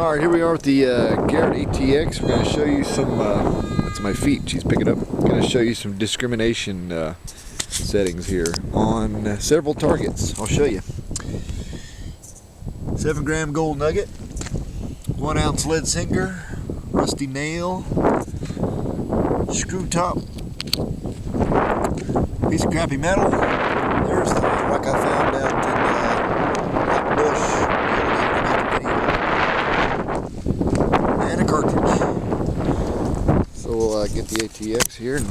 Alright, here we are with the Garrett ATX. We're going to show you some, that's my feet, she's picking up. I'm going to show you some discrimination settings here on several targets. I'll show you. 7-gram gold nugget, 1 ounce lead sinker, rusty nail, screw top, piece of crappy metal. There's the rock I found out in that bush. And a cartridge. So we'll get the ATX here, and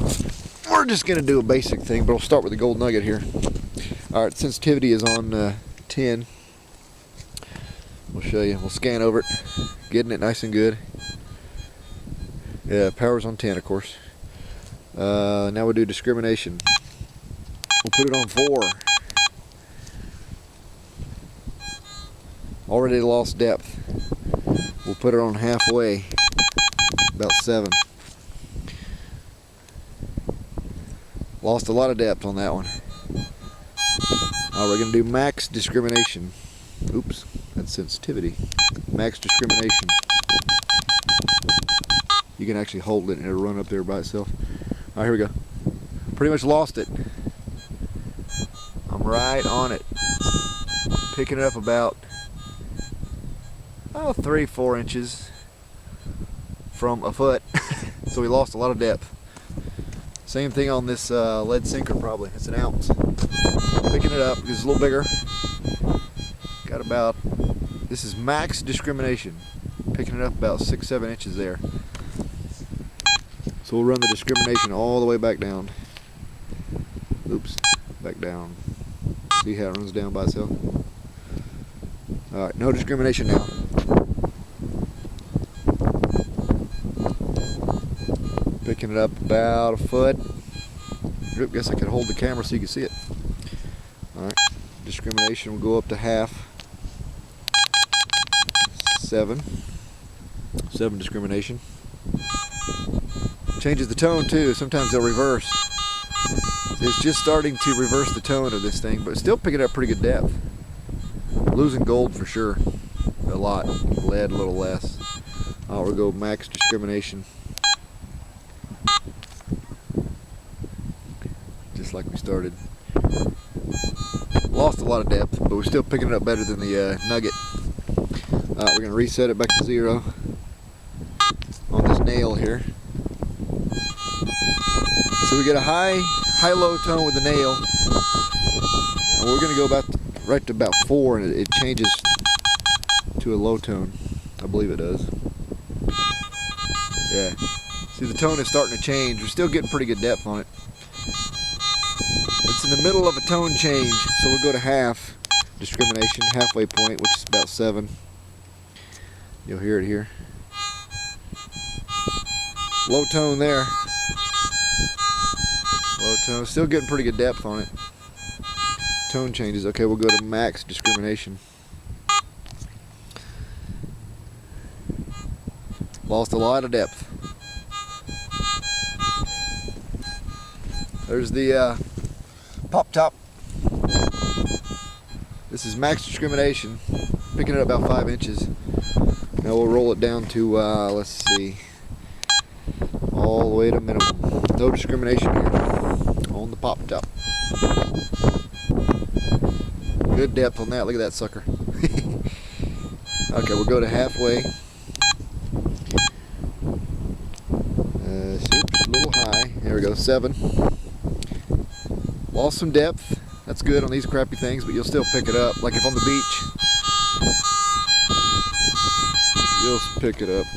we're just going to do a basic thing, but we'll start with the gold nugget here. Alright, sensitivity is on 10. We'll show you. We'll scan over it, getting it nice and good. Yeah, power's on 10, of course. Now we'll do discrimination. We'll put it on 4. Already lost depth. We'll put it on halfway, about 7. Lost a lot of depth on that one. Now we're going to do max discrimination. Oops, that's sensitivity. Max discrimination. You can actually hold it and it'll run up there by itself. Alright, here we go. Pretty much lost it. I'm right on it. Picking it up about 3-4 inches from a foot. So we lost a lot of depth. Same thing on this lead sinker, probably. It's 1 ounce. Picking it up, it's a little bigger. Got about, this is max discrimination. Picking it up about 6-7 inches there. So we'll run the discrimination all the way back down. Oops, back down. See how it runs down by itself? Alright, no discrimination now. Picking it up about a foot. Oop, guess I could hold the camera so you can see it. Alright, discrimination will go up to half. 7 discrimination. Changes the tone too. Sometimes they'll reverse. It's just starting to reverse the tone of this thing, but still picking up pretty good depth. Losing gold for sure. A lot. Lead a little less. We'll go max discrimination. Just like we started. Lost a lot of depth, but we're still picking it up better than the nugget. We're going to reset it back to 0 on this nail here. So we get a high-low tone with the nail, and we're going to go right to about 4, and it changes to a low tone. I believe it does. Yeah. See, the tone is starting to change. We're still getting pretty good depth on it. It's in the middle of a tone change, so we'll go to half discrimination, halfway point, which is about 7. You'll hear it here. Low tone there. Low tone. Still getting pretty good depth on it. Tone changes. Okay, we'll go to max discrimination. Lost a lot of depth. There's the pop top. This is max discrimination. Picking it up about 5 inches. Now we'll roll it down to, let's see, all the way to minimum. No discrimination here on the pop top. Good depth on that. Look at that sucker. Okay, we'll go to halfway. Oops, a little high. There we go, 7. Lost some depth. That's good on these crappy things, but you'll still pick it up. Like if on the beach, you'll pick it up.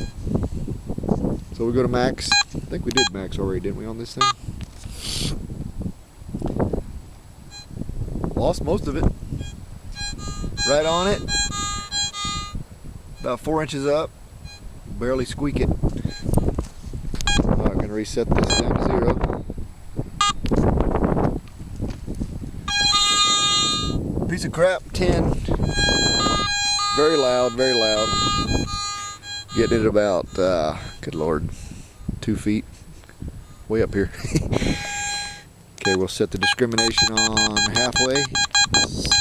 So we go to max. I think we did max already, didn't we, on this thing? Lost most of it. Right on it. About 4 inches up. Barely squeak it. Alright, I'm going to reset this down to 0. Piece of crap, 10. Very loud, very loud. Getting it about, good lord, 2 feet. Way up here. Okay, we'll set the discrimination on halfway.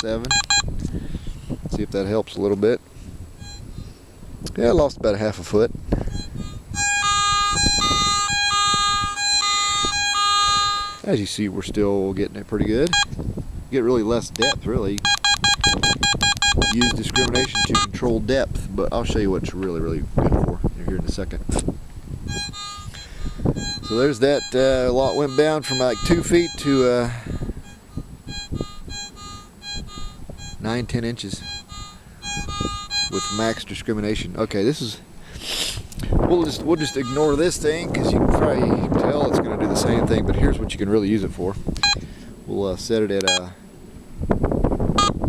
7. See if that helps a little bit. Yeah, I lost about 1/2 foot. As you see, we're still getting it pretty good. Get really less depth, really. Use discrimination to control depth, but I'll show you what's really, really good for here in a second. So there's that. Lot went down from like 2 feet to 9-10 inches with max discrimination. Okay, this is. We'll just ignore this thing because you can probably tell it's going to do the same thing. But here's what you can really use it for. We'll set it at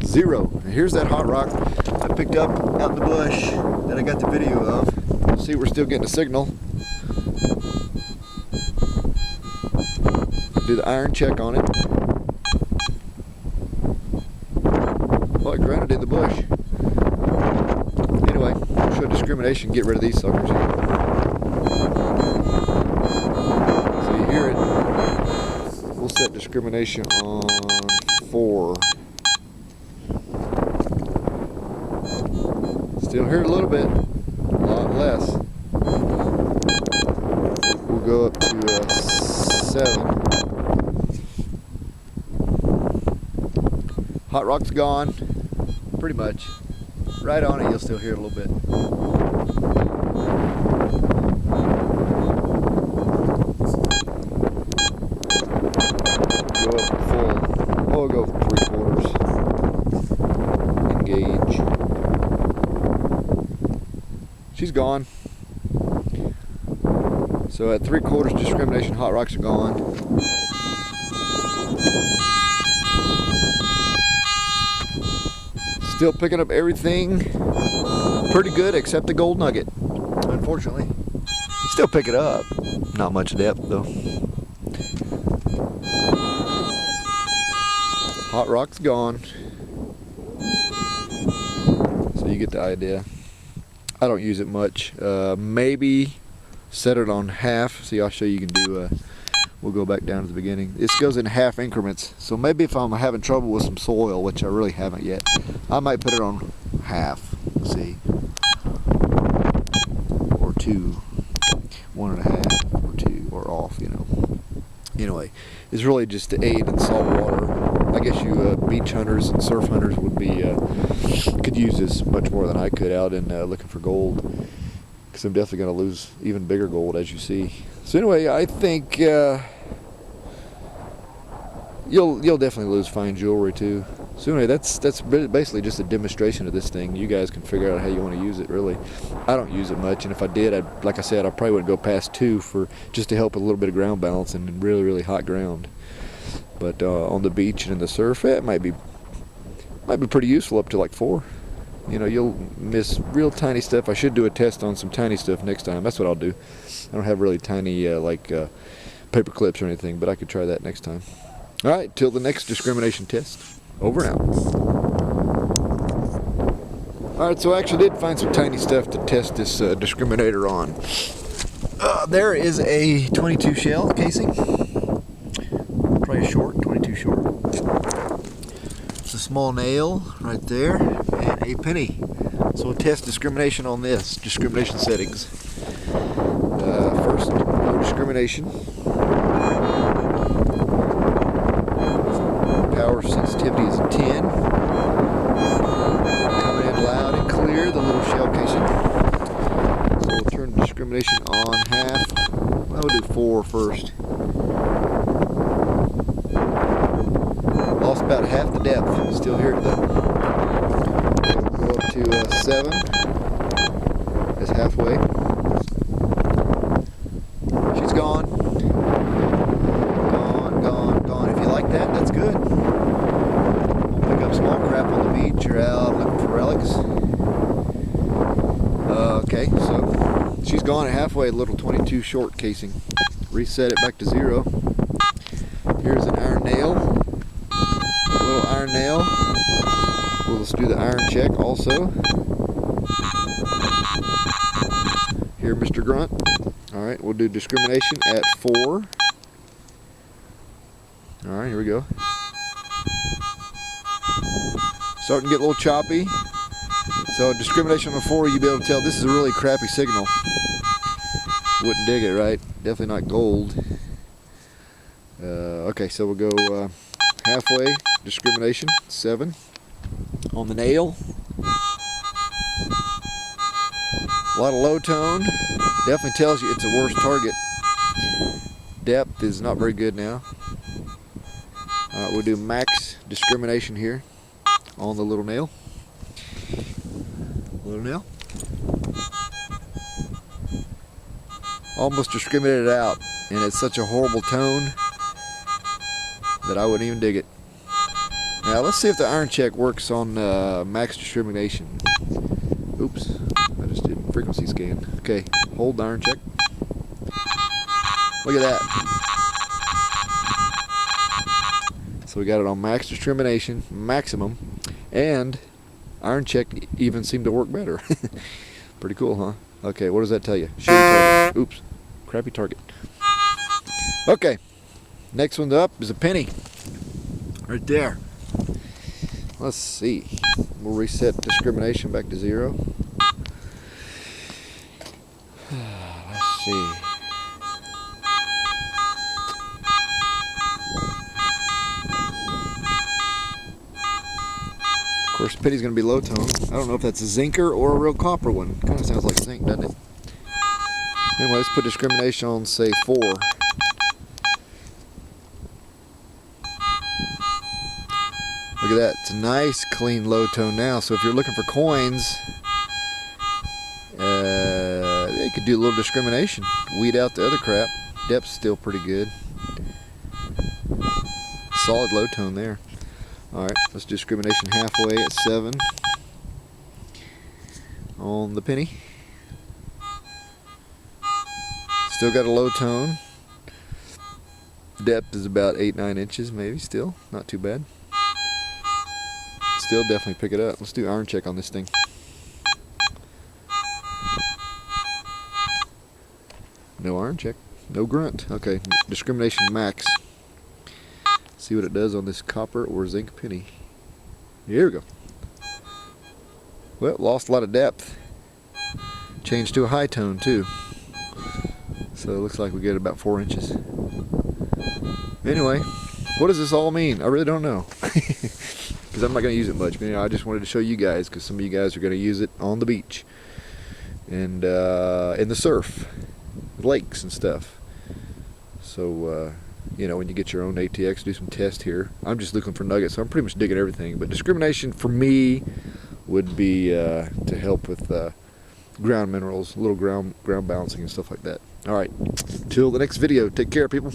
0. And here's that hot rock I picked up out in the bush that I got the video of. See, we're still getting a signal. Do the iron check on it. Well, it grounded in the bush. Anyway, show discrimination, get rid of these suckers. So you hear it. We'll set discrimination on 4. Still hear it a little bit, a lot less. We'll go up to 7. Hot rock's gone, pretty much. Right on it, you'll still hear it a little bit. Go up full. We'll go 3/4. Engage. She's gone. So at 3/4 discrimination, hot rocks are gone. Still picking up everything pretty good except the gold nugget, unfortunately. Still pick it up. Not much depth though. Hot rock's gone. So you get the idea. I don't use it much. Maybe set it on half. See, I'll show you can do we'll go back down to the beginning. This goes in half increments. So maybe if I'm having trouble with some soil, which I really haven't yet, I might put it on half. See, or 2, 1.5, or 2, or off. You know. Anyway, it's really just to aid in salt water. I guess you beach hunters and surf hunters would be could use this much more than I could out in looking for gold. Because I'm definitely going to lose even bigger gold, as you see. So anyway, I think you'll definitely lose fine jewelry too. So anyway, that's basically just a demonstration of this thing. You guys can figure out how you want to use it. Really, I don't use it much, and if I did, like I said, I probably wouldn't go past 2 for just to help with a little bit of ground balance in really, really hot ground. But on the beach and in the surf, it might be pretty useful up to like 4. You know, you'll miss real tiny stuff. I should do a test on some tiny stuff next time. That's what I'll do. I don't have really tiny paper clips or anything, but I could try that next time. All right, till the next discrimination test. Over and out. All right, so I actually did find some tiny stuff to test this discriminator on. There is a 22 shell casing. Probably a short, 22 short. A small nail right there and a penny. So we'll test discrimination on this. Discrimination settings. First, no discrimination. Power sensitivity is 10. Coming in loud and clear, the little shell casing. So we'll turn discrimination on half. We'll do 4 first. Lost about half the depth. Still here though. We'll go up to 7. That's halfway. She's gone. Gone. If you like that, that's good. We'll pick up small crap on the beach or out looking for relics. Okay, so she's gone at halfway. Little 22 short casing. Reset it back to 0. Here's an iron nail. Little iron nail. We'll just do the iron check also. Here, Mr. Grunt. Alright, we'll do discrimination at 4. Alright, here we go. Starting to get a little choppy. So discrimination on the 4, you'll be able to tell this is a really crappy signal. Wouldn't dig it, right? Definitely not gold. Okay, so we'll go halfway, discrimination, 7. On the nail, a lot of low tone. Definitely tells you it's a worse target. Depth is not very good now. Alright, we'll do max discrimination here on the little nail. Little nail. Almost discriminated out, and it's such a horrible tone that I wouldn't even dig it. Now let's see if the iron check works on max discrimination. Oops, I just did frequency scan. Okay, hold the iron check. Look at that. So we got it on max discrimination, maximum, and iron check even seemed to work better. Pretty cool, huh? Okay, what does that tell you? Shitty target. Oops, crappy target. Okay, next one up is a penny. Right there. Let's see. We'll reset discrimination back to 0. Let's see. Of course, penny's going to be low tone. I don't know if that's a zincer or a real copper one. Kind of sounds like zinc, doesn't it? Anyway, let's put discrimination on, say, 4. Look at that. It's a nice, clean low tone now. So if you're looking for coins, they could do a little discrimination. Weed out the other crap. Depth's still pretty good. Solid low tone there. Alright, let's do discrimination halfway at 7 on the penny. Still got a low tone. Depth is about 8-9 inches maybe still. Not too bad. Still definitely pick it up. Let's do iron check on this thing. No iron check. No grunt. Okay, discrimination max. See what it does on this copper or zinc penny. Here we go. Well, lost a lot of depth. Changed to a high tone too. So it looks like we get about 4 inches. Anyway, what does this all mean? I really don't know. Because I'm not going to use it much. But, I just wanted to show you guys, because some of you guys are going to use it on the beach and in the surf, lakes and stuff. So when you get your own ATX, do some tests here. I'm just looking for nuggets, so I'm pretty much digging everything. But discrimination for me would be to help with ground minerals, a little ground balancing and stuff like that. All right, till the next video. Take care, people.